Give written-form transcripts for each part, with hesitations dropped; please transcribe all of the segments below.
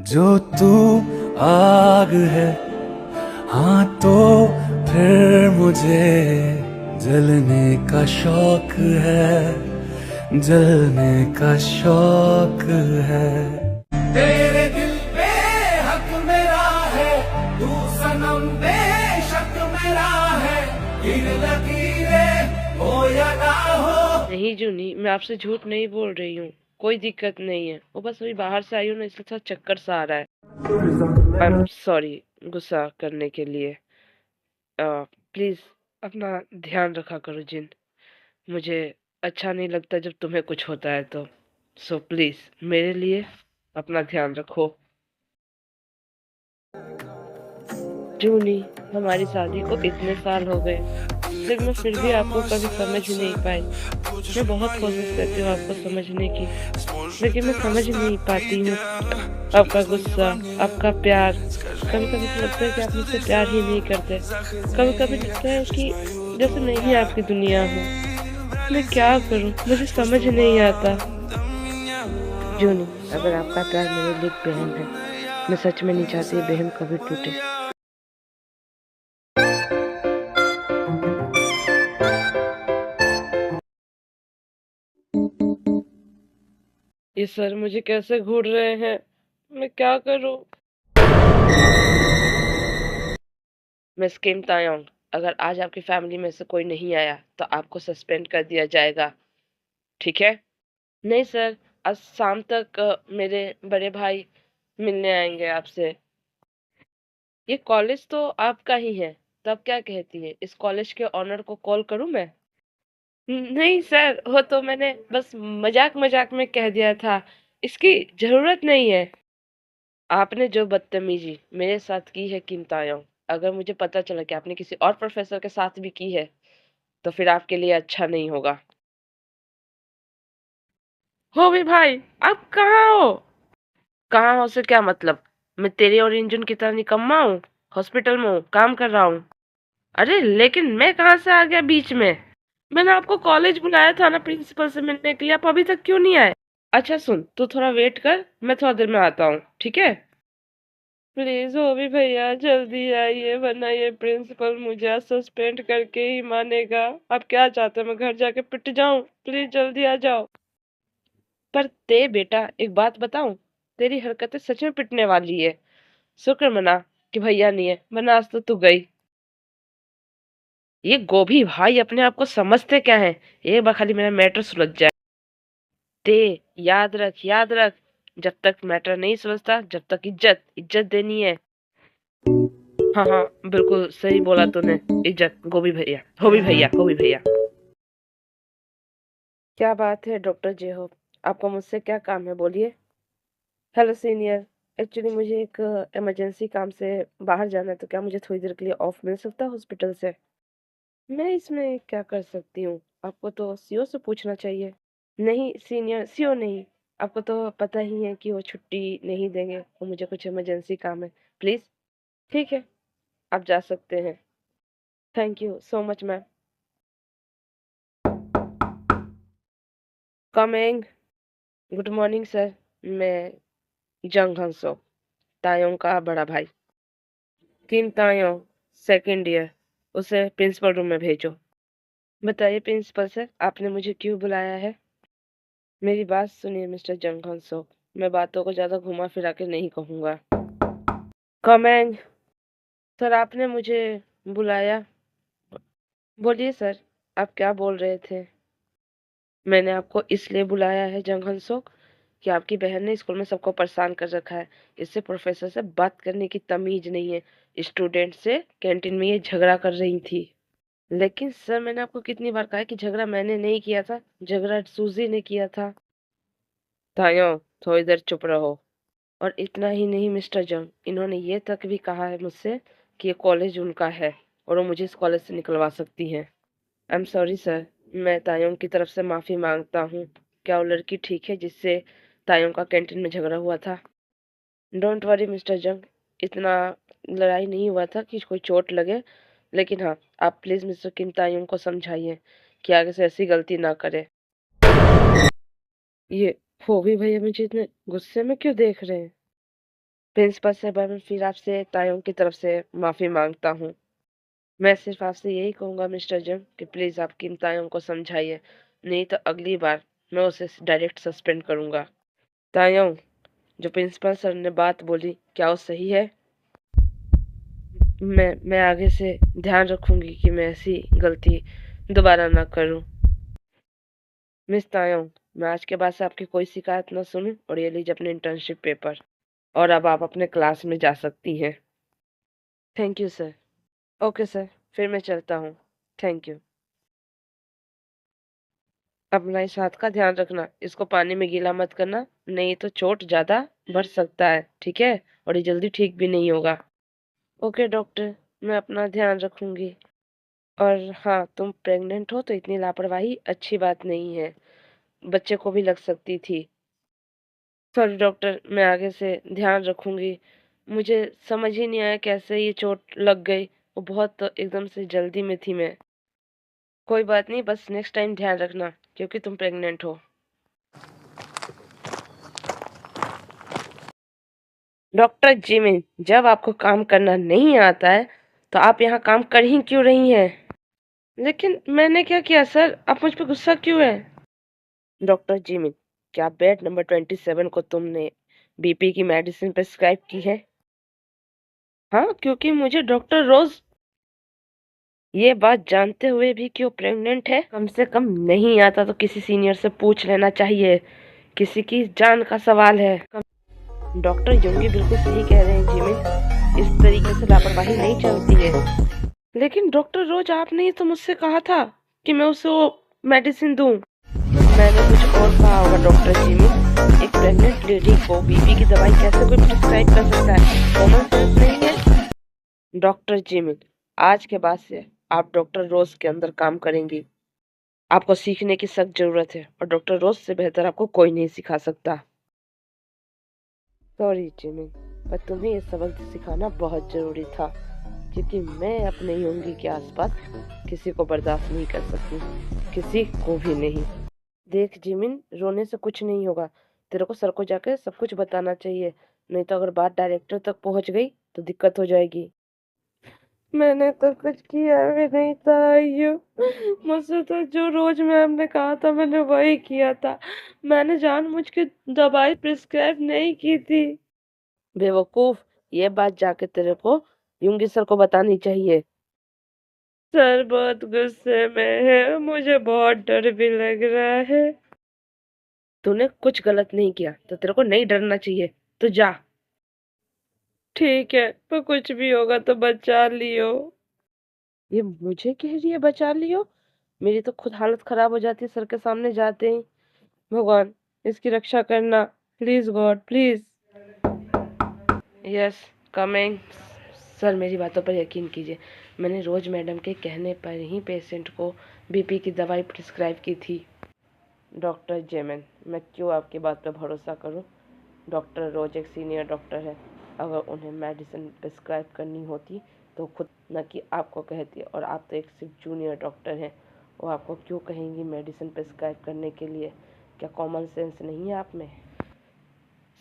जो तू आग है, हाँ तो फिर मुझे जलने का शौक है, जलने का शौक है। तेरे दिल पे हक मेरा है, तू सनम बेशक मेरा है, इन लकीरें हो या ना हो। नहीं जूनी, मैं आपसे झूठ नहीं बोल रही हूँ। कोई दिक्कत नहीं है, वो बस अभी बाहर से आई हूँ ना, इसलिए थोड़ा चक्कर सा आ रहा है। आई एम सॉरी गुस्सा करने के लिए। प्लीज अपना ध्यान रखा करो जिन। मुझे अच्छा नहीं लगता जब तुम्हें कुछ होता है तो। सो प्लीज मेरे लिए अपना ध्यान रखो। जूनी, हमारी शादी को इतने साल हो गए, लेकिन मैं फिर भी आपको कभी समझ ही नहीं पाई। मैं बहुत कोशिश करती हूँ आपको समझने की, लेकिन मैं समझ नहीं पाती हूँ आपका गुस्सा, आपका प्यार। कभी कभी तो लगता है कि आप मुझसे प्यार ही नहीं करते। कभी कभी लगता है कि जैसे मैं ही आपकी दुनिया हूँ। मैं क्या करूँ, मुझे समझ नहीं आता। जूनी, अगर आपका प्यार मेरे लिए एक बहन है, मैं सच में नहीं चाहती ये बहन कभी टूटे। ये सर मुझे कैसे घूर रहे हैं, मैं क्या करूँ। मिस किम तायोंग, अगर आज आपकी फैमिली में से कोई नहीं आया तो आपको सस्पेंड कर दिया जाएगा, ठीक है? नहीं सर, आज शाम तक मेरे बड़े भाई मिलने आएंगे आपसे। ये कॉलेज तो आपका ही है, तब क्या कहती है, इस कॉलेज के ऑनर को कॉल करूं मैं? नहीं सर, वो तो मैंने बस मजाक मजाक में कह दिया था, इसकी जरूरत नहीं है। आपने जो बदतमीजी मेरे साथ की है किम तायोंग, अगर मुझे पता चला कि आपने किसी और प्रोफेसर के साथ भी की है तो फिर आपके लिए अच्छा नहीं होगा। हो भी भाई, आप कहाँ हो? कहाँ हो से क्या मतलब? मैं तेरी और इंजन की तरह निकम्मा हूँ? हॉस्पिटल में हूँ, काम कर रहा हूँ। अरे लेकिन मैं कहाँ से आ गया बीच में? मैंने आपको कॉलेज बुलाया था ना प्रिंसिपल से मिलने के लिए, आप अभी तक क्यों नहीं आए? अच्छा सुन, तू थोड़ा वेट कर, मैं थोड़ा देर में आता हूँ, ठीक है? प्लीज हो भी भैया, जल्दी आइए, वरना ये प्रिंसिपल मुझे आज सस्पेंड करके ही मानेगा। आप क्या चाहते हो, मैं घर जाके पिट जाऊं? प्लीज जल्दी आ जाओ। पर ते बेटा, एक बात बताऊं, तेरी हरकतें सच में पिटने वाली है। शुक्र मना कि भैया नहीं है, वरना आज तो तू गई। ये गोभी भाई अपने आप को समझते क्या है? एक बार खाली मेरा मैटर सुलझ जाए। ते, याद रख, जब तक मैटर नहीं सुलझता, जब तक इज्जत इज्जत देनी है। हाँ हाँ, बिल्कुल सही बोला तूने। इज्जत, गोभी भैया, होभी भैया, होभी भैया। क्या बात है डॉक्टर जे हो, आपको मुझसे क्या काम है, बोलिए। हेलो सीनियर, एक्चुअली मुझे एक इमरजेंसी काम से बाहर जाना है, तो क्या मुझे थोड़ी देर के लिए ऑफ मिल सकता है हॉस्पिटल से? मैं इसमें क्या कर सकती हूँ, आपको तो सीओ से पूछना चाहिए। नहीं सीनियर, सीओ नहीं। आपको तो पता ही है कि वो छुट्टी नहीं देंगे, और मुझे कुछ इमरजेंसी काम है। प्लीज, ठीक है, आप जा सकते हैं। Thank you so much ma'am. Coming. Good morning sir. मैं जंग हंसो, तायोंग का बड़ा भाई। किम तायोंग, सेकंड ईयर। उसे प्रिंसिपल रूम में भेजो। बताइए प्रिंसिपल सर, आपने मुझे क्यों बुलाया है? मेरी बात सुनिए मिस्टर जंग हंसो, मैं बातों को ज्यादा घुमा फिरा के नहीं कहूंगा। कमिंग। सर आपने मुझे बुलाया, बोलिए सर, आप क्या बोल रहे थे? मैंने आपको इसलिए बुलाया है जंग हंसोक कि आपकी बहन ने स्कूल में सबको परेशान कर रखा है। इससे प्रोफेसर से बात करने की तमीज नहीं है। स्टूडेंट से कैंटीन में ये झगड़ा कर रही थी। लेकिन सर मैंने आपको कितनी बार कहा है कि झगड़ा मैंने नहीं किया था, झगड़ा सूजी ने किया था। तायो, थोड़ी देर चुप रहो। और इतना ही नहीं मिस्टर जंग, इन्होंने ये तक भी कहा है मुझसे कि ये कॉलेज उनका है और वो मुझे इस कॉलेज से निकलवा सकती हैं। आई एम सॉरी सर, मैं तायोंग की तरफ से माफी मांगता हूँ। क्या वो लड़की ठीक है जिससे तायोंग का कैंटीन में झगड़ा हुआ था? डोंट वरी मिस्टर जंग, इतना लड़ाई नहीं हुआ था कि कोई चोट लगे। लेकिन हाँ, आप प्लीज मिस्टर किम तायोंग को समझाइए कि आगे से ऐसी गलती ना करे। ये, वो भी भैया मुझे इतने गुस्से में क्यों देख रहे हैं? प्रिंसिपल सर, मैं फिर आपसे तायों की तरफ से माफ़ी मांगता हूँ। मैं सिर्फ आपसे यही कहूँगा मिस्टर जंग कि प्लीज़ आप किन तायों को समझाइए, नहीं तो अगली बार मैं उसे डायरेक्ट सस्पेंड करूँगा। तायों, जो प्रिंसिपल सर ने बात बोली, क्या वो सही है? मैं आगे से ध्यान रखूंगी कि मैं ऐसी गलती दोबारा ना करूं। मिस तायों, मैं आज के बाद से आपकी कोई शिकायत ना सुनूं, और ये लीजिए अपने इंटर्नशिप पेपर, और अब आप अपने क्लास में जा सकती हैं। Thank you sir. Okay sir, फिर मैं चलता हूँ। Thank you. अपना इस हाथ का ध्यान रखना, इसको पानी में गीला मत करना, नहीं तो चोट ज़्यादा बढ़ सकता है, ठीक है? और ये जल्दी ठीक भी नहीं होगा। ओके डॉक्टर, मैं अपना ध्यान रखूंगी। और हाँ, तुम प्रेग्नेंट हो तो इतनी लापरवाही अच्छी बात नहीं है, बच्चे को भी लग सकती थी। सॉरी डॉक्टर, मैं आगे से ध्यान रखूंगी। मुझे समझ ही नहीं आया कैसे ये चोट लग गई, वो बहुत एकदम से जल्दी में थी मैं। कोई बात नहीं, बस नेक्स्ट टाइम ध्यान रखना क्योंकि तुम प्रेग्नेंट हो। डॉक्टर जिमिन, जब आपको काम करना नहीं आता है तो आप यहाँ काम कर ही क्यों रही हैं? लेकिन मैंने क्या किया सर, आप मुझ पर गुस्सा क्यों है? डॉक्टर जिमिन, क्या बेड नंबर 27 को तुमने बीपी की मेडिसिन प्रिस्क्राइब की है? हाँ, क्योंकि मुझे डॉक्टर रोज ये बात जानते हुए भी कि वो प्रेग्नेंट है, कम से कम नहीं आता तो किसी सीनियर से पूछ लेना चाहिए, किसी की जान का सवाल है। डॉक्टर योंगी बिल्कुल सही कह रहे हैं जिमिन, इस तरीके से लापरवाही नहीं चलती है। लेकिन डॉक्टर रोज, आपने ही तो मुझसे कहा था कि मैं उसे वो मेडिसिन दूं। मैंने कुछ और कहा होगा डॉक्टर जिमिन, एक प्रेग्नेंट लेडी को बीपी की दवाई कैसे कोई प्रिस्क्राइब कर सकता है? कॉमन सेंस नहीं है? डॉक्टर जिमिन, आज के बाद से आप डॉक्टर रोज के अंदर काम करेंगी। आपको सीखने की सख्त जरूरत है, और डॉक्टर रोज से बेहतर आपको कोई नहीं सिखा सकता। सॉरी जिमिन, पर तुम्हें ये सबक सिखाना बहुत जरूरी था, क्योंकि मैं अपने योंगी के आसपास किसी को बर्दाश्त नहीं कर सकती, किसी को भी नहीं। देख जिमिन, रोने से कुछ नहीं होगा, तेरे को सर को जाकर सब कुछ बताना चाहिए, नहीं तो अगर बात डायरेक्टर तक पहुंच गई तो दिक्कत हो जाएगी। मैंने तो कुछ किया भी नहीं था अय्यो, मुझसे तो जो रोज मैम ने कहा था मैंने वही किया था, मैंने जानबूझ के दवाई प्रिस्क्राइब नहीं की थी। बेवकूफ, ये बात जाके तेरे को युंगी सर को बतानी चाहिए। सर बहुत गुस्से में है, मुझे बहुत डर भी लग रहा है। तूने कुछ गलत नहीं किया तो तेरे को नहीं डरना चाहिए, तो जा। ठीक है, पर कुछ भी होगा तो बचा लियो। ये मुझे कह रही है बचा लियो? मेरी तो खुद हालत खराब हो जाती है सर के सामने जाते ही। भगवान, इसकी रक्षा करना, please God please. Yes, coming. Sir, मेरी बातों पर यकीन कीजिए, मैंने रोज मैडम के कहने पर ही पेशेंट को बीपी की दवाई प्रिस्क्राइब की थी। डॉक्टर जेमन, मैं क्यों आपकी बात पर भरोसा करूं? डॉक्टर रोज एक सीनियर डॉक्टर है, अगर उन्हें मेडिसिन प्रिस्क्राइब करनी होती तो खुद न कि आपको कहती, और आप तो एक सिर्फ जूनियर डॉक्टर हैं, वो आपको क्यों कहेंगी मेडिसिन प्रिस्क्राइब करने के लिए? क्या कॉमन सेंस नहीं है आप में?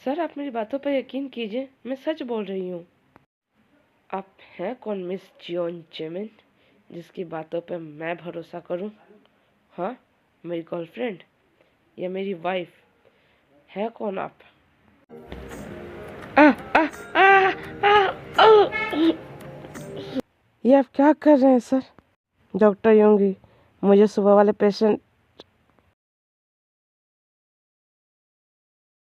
सर, आप मेरी बातों पर यकीन कीजिए, मैं सच बोल रही हूँ। आप हैं कौन मिस जियोन जेमिन, जिसकी बातों पर मैं भरोसा करूँ? हाँ, मेरी गर्लफ्रेंड या मेरी वाइफ? है कौन आप? आ, आ, आ, आ, आ, ये आप क्या कर रहे हैं सर? डॉक्टर योंगी, मुझे सुबह वाले पेशेंट